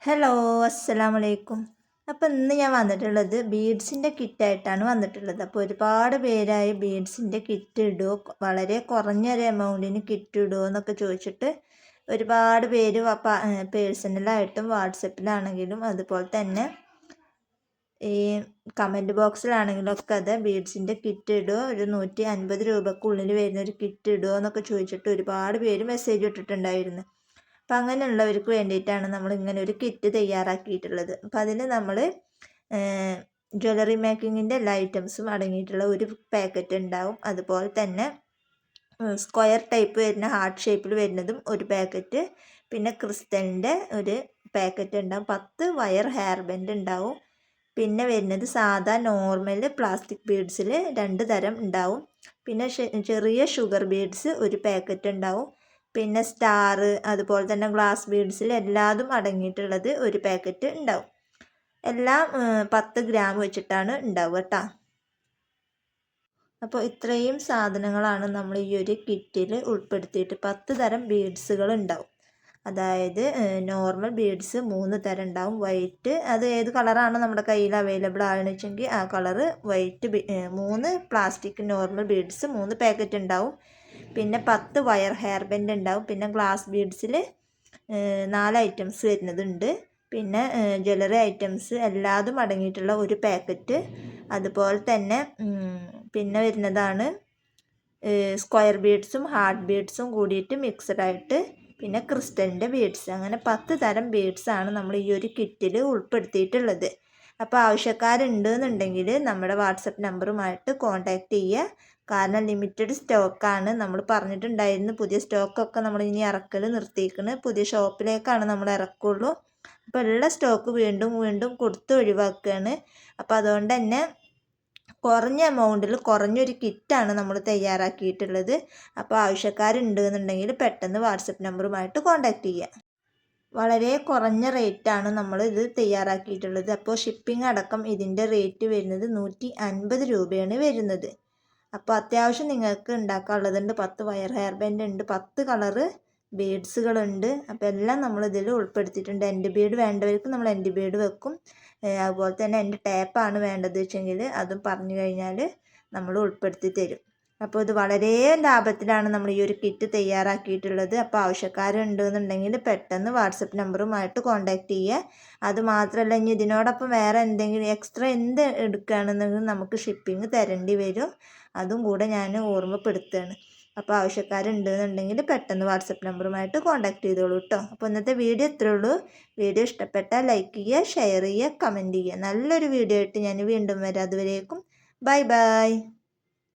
Hello, അസ്സലാമലൈക്കും. അപ്പോൾ ഇന്ന് ഞാൻ വന്നിട്ടുള്ളത് ബീഡ്സിൻ്റെ കിറ്റായിട്ടാണ് വന്നിട്ടുള്ളത്. അപ്പോൾ ഒരുപാട് പേരായി ബീഡ്സിൻ്റെ കിറ്റ് ഇടുമോ, വളരെ കുറഞ്ഞൊരു എമൗണ്ടിന് കിറ്റ് ഇടുമോ എന്നൊക്കെ ചോദിച്ചിട്ട് ഒരുപാട് പേര് പേഴ്സണലായിട്ടും വാട്സപ്പിലാണെങ്കിലും അതുപോലെ തന്നെ ഈ കമൻറ്റ് ബോക്സിലാണെങ്കിലും ഒക്കെ അത് ബീഡ്സിൻ്റെ കിറ്റ് ഇടുമോ, ഒരു 150 രൂപക്കുള്ളിൽ വരുന്ന ഒരു കിറ്റ് ഇടുമോ എന്നൊക്കെ ചോദിച്ചിട്ട് ഒരുപാട് പേര് മെസ്സേജ് ഇട്ടിട്ടുണ്ടായിരുന്നു. അപ്പം അങ്ങനെയുള്ളവർക്ക് വേണ്ടിയിട്ടാണ് നമ്മൾ ഇങ്ങനെ ഒരു കിറ്റ് തയ്യാറാക്കിയിട്ടുള്ളത്. അപ്പോൾ അതിന് നമ്മൾ ജ്വല്ലറി മേക്കിങ്ങിൻ്റെ എല്ലാ ഐറ്റംസും അടങ്ങിയിട്ടുള്ള ഒരു പാക്കറ്റ് ഉണ്ടാവും. അതുപോലെ തന്നെ സ്ക്വയർ ടൈപ്പ് വരുന്ന ഹാർട്ട് ഷേപ്പിൽ വരുന്നതും ഒരു പാക്കറ്റ്, പിന്നെ ക്രിസ്റ്റലിൻ്റെ ഒരു പാക്കറ്റ് ഉണ്ടാവും. 10 വയർ ഹെയർ ബാൻഡ് ഉണ്ടാവും. പിന്നെ വരുന്നത് സാധാ നോർമൽ പ്ലാസ്റ്റിക് ബീഡ്സിൽ 2 തരം ഉണ്ടാവും. പിന്നെ ചെറിയ ഷുഗർ ബീഡ്സ് ഒരു പാക്കറ്റ് ഉണ്ടാവും. പിന്നെ സ്റ്റാർ, അതുപോലെ തന്നെ ഗ്ലാസ് ബീഡ്സിൽ എല്ലാതും അടങ്ങിയിട്ടുള്ളത് ഒരു പാക്കറ്റ് ഉണ്ടാവും. എല്ലാം 10 ഗ്രാം വെച്ചിട്ടാണ് ഉണ്ടാവുക കേട്ടോ. അപ്പോൾ ഇത്രയും സാധനങ്ങളാണ് നമ്മൾ ഈ ഒരു കിറ്റിൽ ഉൾപ്പെടുത്തിയിട്ട് 10 തരം ബീഡ്സുകൾ ഉണ്ടാവും. അതായത് നോർമൽ ബീഡ്സ് 3 തരം ഉണ്ടാവും. വൈറ്റ്, അത് ഏത് കളറാണ് നമ്മുടെ കയ്യിൽ അവൈലബിൾ ആണെന്ന് വെച്ചെങ്കിൽ ആ colour white. 3 plastic normal beads 3 packet ഉണ്ടാവും. പിന്നെ 10 വയർ ഹെയർ ബാൻഡ് ഉണ്ടാവും. പിന്നെ ഗ്ലാസ് ബീഡ്സിൽ 4 ഐറ്റംസ് വരുന്നതുണ്ട്. പിന്നെ ജ്വല്ലറി ഐറ്റംസ് എല്ലാതും അടങ്ങിയിട്ടുള്ള ഒരു പാക്കറ്റ്. അതുപോലെ തന്നെ പിന്നെ വരുന്നതാണ് സ്ക്വയർ ബീഡ്സും ഹാർട്ട് ബീഡ്സും കൂടിയിട്ട് മിക്സഡ് ആയിട്ട്, പിന്നെ ക്രിസ്റ്റലിൻ്റെ ബീഡ്സ്. അങ്ങനെ 10 തരം ബീഡ്സാണ് നമ്മൾ ഈ ഒരു കിറ്റിൽ ഉൾപ്പെടുത്തിയിട്ടുള്ളത്. അപ്പോൾ ആവശ്യക്കാരുണ്ടെന്നുണ്ടെങ്കിൽ നമ്മുടെ വാട്സപ്പ് നമ്പറുമായിട്ട് കോൺടാക്റ്റ് ചെയ്യുക. കാരണം ലിമിറ്റഡ് സ്റ്റോക്കാണ്. നമ്മൾ പറഞ്ഞിട്ടുണ്ടായിരുന്നു പുതിയ സ്റ്റോക്കൊക്കെ നമ്മൾ ഇനി ഇറക്കൽ നിർത്തിയിരിക്കുന്നത്. പുതിയ ഷോപ്പിലേക്കാണ് നമ്മൾ ഇറക്കുള്ളൂ. അപ്പോൾ ഉള്ള സ്റ്റോക്ക് വീണ്ടും വീണ്ടും കൊടുത്ത് ഒഴിവാക്കുകയാണ്. അപ്പോൾ അതുകൊണ്ട് തന്നെ കുറഞ്ഞ എമൗണ്ടിൽ കുറഞ്ഞൊരു കിറ്റാണ് നമ്മൾ തയ്യാറാക്കിയിട്ടുള്ളത്. അപ്പോൾ ആവശ്യക്കാരുണ്ടെന്നുണ്ടെങ്കിൽ പെട്ടെന്ന് വാട്സപ്പ് നമ്പറുമായിട്ട് കോൺടാക്റ്റ് ചെയ്യുക. വളരെ കുറഞ്ഞ റേറ്റാണ് നമ്മൾ ഇത് തയ്യാറാക്കിയിട്ടുള്ളത്. അപ്പോൾ ഷിപ്പിംഗ് അടക്കം ഇതിൻ്റെ റേറ്റ് വരുന്നത് 150 രൂപയാണ് വരുന്നത്. അപ്പോൾ അത്യാവശ്യം നിങ്ങൾക്ക് ഉണ്ടാക്കാനുള്ളതുണ്ട്. 10 വയർ ഹെയർ ബാൻഡ് ഉണ്ട്, 10 കളറ് ബീഡ്സുകളുണ്ട്. അപ്പോൾ എല്ലാം നമ്മളിതിൽ ഉൾപ്പെടുത്തിയിട്ടുണ്ട്. എൻഡ് ബീഡ് വേണ്ടവർക്ക് നമ്മൾ എൻഡ് ബീഡ് വെക്കും. അതുപോലെ തന്നെ എൻ്റെ ടാപ്പാണ് വേണ്ടത് വെച്ചെങ്കിൽ അതും പറഞ്ഞു കഴിഞ്ഞാൽ നമ്മൾ ഉൾപ്പെടുത്തി തരും. അപ്പോൾ ഇത് വളരെ ലാഭത്തിലാണ് നമ്മൾ ഈ ഒരു കിറ്റ് തയ്യാറാക്കിയിട്ടുള്ളത്. അപ്പോൾ ആവശ്യക്കാരുണ്ടെന്നുണ്ടെങ്കിൽ പെട്ടെന്ന് വാട്സപ്പ് നമ്പറുമായിട്ട് കോൺടാക്റ്റ് ചെയ്യുക. അതുമാത്രമല്ല, ഇനി ഇതിനോടൊപ്പം വേറെ എന്തെങ്കിലും എക്സ്ട്രാ എന്ത് എടുക്കുകയാണെന്നുണ്ടെങ്കിൽ നമുക്ക് ഷിപ്പിംഗ് തരേണ്ടി വരും. അതും കൂടെ ഞാൻ ഓർമ്മപ്പെടുത്തുകയാണ്. അപ്പോൾ ആവശ്യക്കാരുണ്ടെന്നുണ്ടെങ്കിൽ പെട്ടെന്ന് വാട്സപ്പ് നമ്പറുമായിട്ട് കോൺടാക്റ്റ് ചെയ്തോളൂ കേട്ടോ. അപ്പോൾ ഇന്നത്തെ വീഡിയോ ഇത്രയേ ഉള്ളൂ. വീഡിയോ ഇഷ്ടപ്പെട്ടാൽ ലൈക്ക് ചെയ്യുക, ഷെയർ ചെയ്യുക, കമൻറ്റ് ചെയ്യുക. നല്ലൊരു വീഡിയോ ആയിട്ട് ഞാൻ വീണ്ടും വരാം. അതുവരേക്കും ബൈ ബൈ.